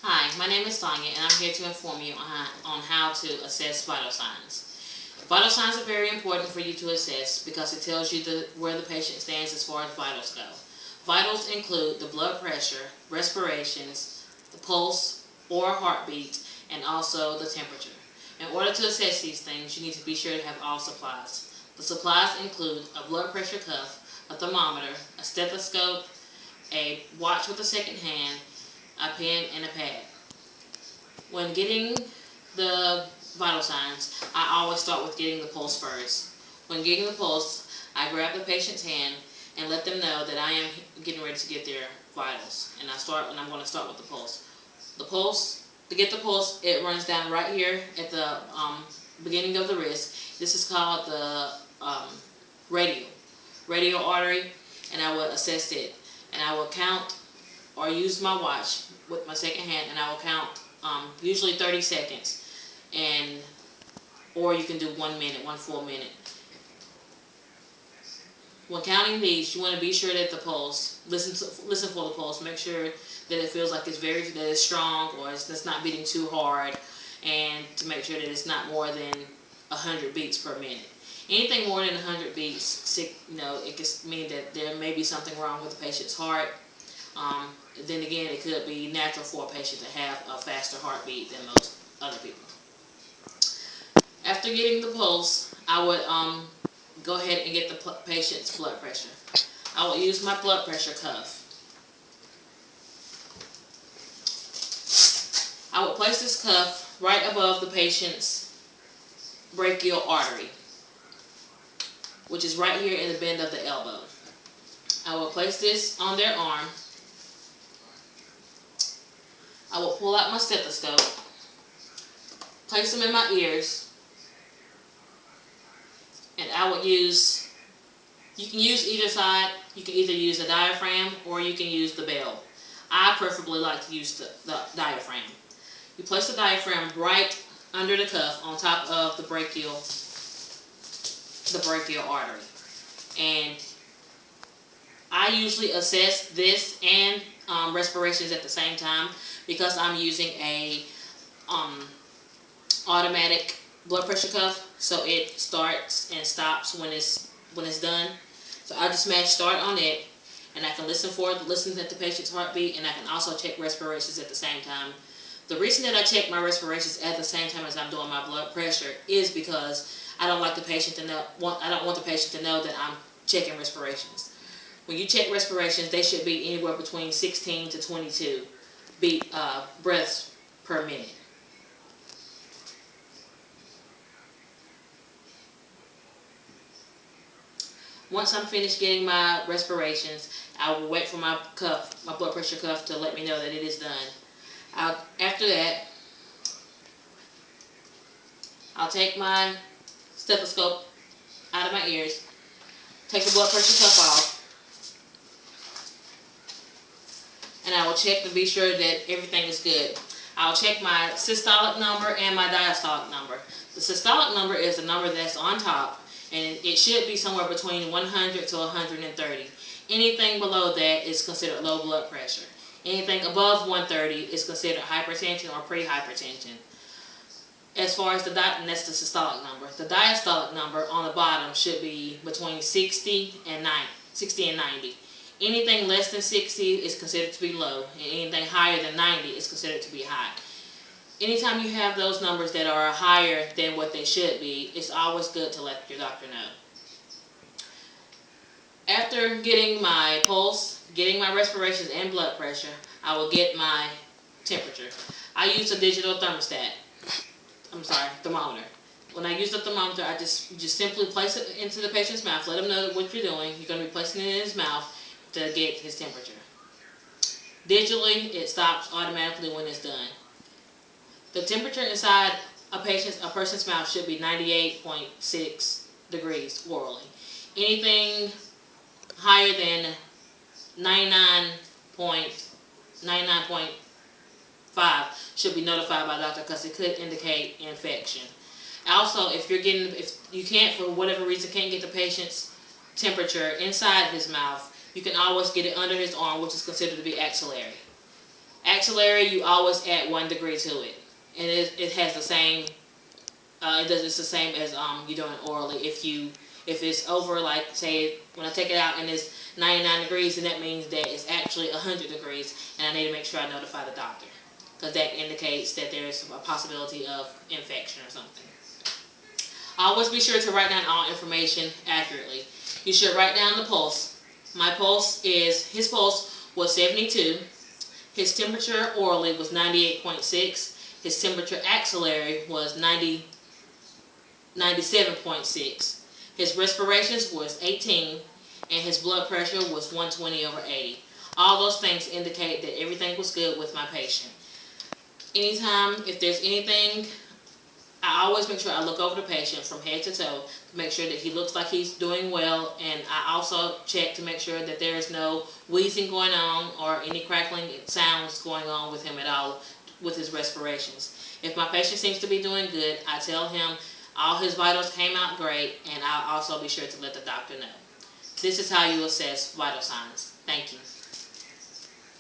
Hi, my name is Sonia, and I'm here to inform you on how to assess vital signs. Vital signs are very important for you to assess because it tells you where the patient stands as far as vitals go. Vitals include the blood pressure, respirations, the pulse or heartbeat, and also the temperature. In order to assess these things, you need to be sure to have all supplies. The supplies include a blood pressure cuff, a thermometer, a stethoscope, a watch with a second hand, a pen, and a pad. When getting the vital signs, I always start with getting the pulse first. When getting the pulse, I grab the patient's hand and let them know that I am getting ready to get their vitals. And I'm going to start with the pulse. To get the pulse, it runs down right here at the beginning of the wrist. This is called the radial artery, and I will assess it. And I will count or use my watch with my second hand, and I will count usually 30 seconds, or you can do 1 minute, 1 full minute. When counting these, you want to be sure that the pulse, listen for the pulse, make sure that it feels like that it's strong, or it's not beating too hard, and to make sure that it's not more than 100 beats per minute. Anything more than 100 beats, it can mean that there may be something wrong with the patient's heart. Then again, it could be natural for a patient to have a faster heartbeat than most other people. After getting the pulse, I would go ahead and get the patient's blood pressure. I will use my blood pressure cuff. I will place this cuff right above the patient's brachial artery, which is right here in the bend of the elbow. I will place this on their arm. I will pull out my stethoscope, place them in my ears, and you can use either side. You can either use the diaphragm or you can use the bell. I preferably like to use the diaphragm. You place the diaphragm right under the cuff on top of the brachial artery. And I usually assess this and respirations at the same time because I'm using a automatic blood pressure cuff, so it starts and stops when it's done. So I just smash start on it, and I can listen at the patient's heartbeat, and I can also check respirations at the same time. The reason that I check my respirations at the same time as I'm doing my blood pressure is because I don't want the patient to know that I'm checking respirations. When you check respirations, they should be anywhere between 16 to 22 breaths per minute. Once I'm finished getting my respirations, I will wait for my blood pressure cuff, to let me know that it is done. After that, I'll take my stethoscope out of my ears, take the blood pressure cuff off, and I will check to be sure that everything is good. I'll check my systolic number and my diastolic number. The systolic number is the number that's on top, and it should be somewhere between 100 to 130. Anything below that is considered low blood pressure. Anything above 130 is considered hypertension or pre-hypertension. As far as and that's the systolic number. The diastolic number on the bottom should be between 60 and 90. Anything less than 60 is considered to be low, and anything higher than 90 is considered to be high. Anytime you have those numbers that are higher than what they should be, it's always good to let your doctor know. After getting my pulse, getting my respirations and blood pressure, I will get my temperature. I use a digital thermometer. When I use the thermometer, I just simply place it into the patient's mouth, let him know what you're doing. You're going to be placing it in his mouth to get his temperature. Digitally, it stops automatically when it's done. The temperature inside a person's mouth should be 98.6 degrees orally. Anything higher than 99.5 should be notified by the doctor because it could indicate infection. Also, if you can't, for whatever reason, can't get the patient's temperature inside his mouth, you can always get it under his arm, which is considered to be axillary. Axillary, you always add 1 degree to it, and it has the same. It's the same as you doing orally. If it's over, like say when I take it out and it's 99 degrees, then that means that it's actually 100 degrees, and I need to make sure I notify the doctor, because that indicates that there's a possibility of infection or something. Always be sure to write down all information accurately. You should write down the pulse. His pulse was 72. His temperature orally was 98.6. His temperature axillary was 97.6. His respirations was 18, and his blood pressure was 120/80. All those things indicate that everything was good with my patient. Anytime, if there's anything, I always make sure I look over the patient from head to toe to make sure that he looks like he's doing well, and I also check to make sure that there is no wheezing going on or any crackling sounds going on with him at all with his respirations. If my patient seems to be doing good, I tell him all his vitals came out great, and I'll also be sure to let the doctor know. This is how you assess vital signs. Thank you.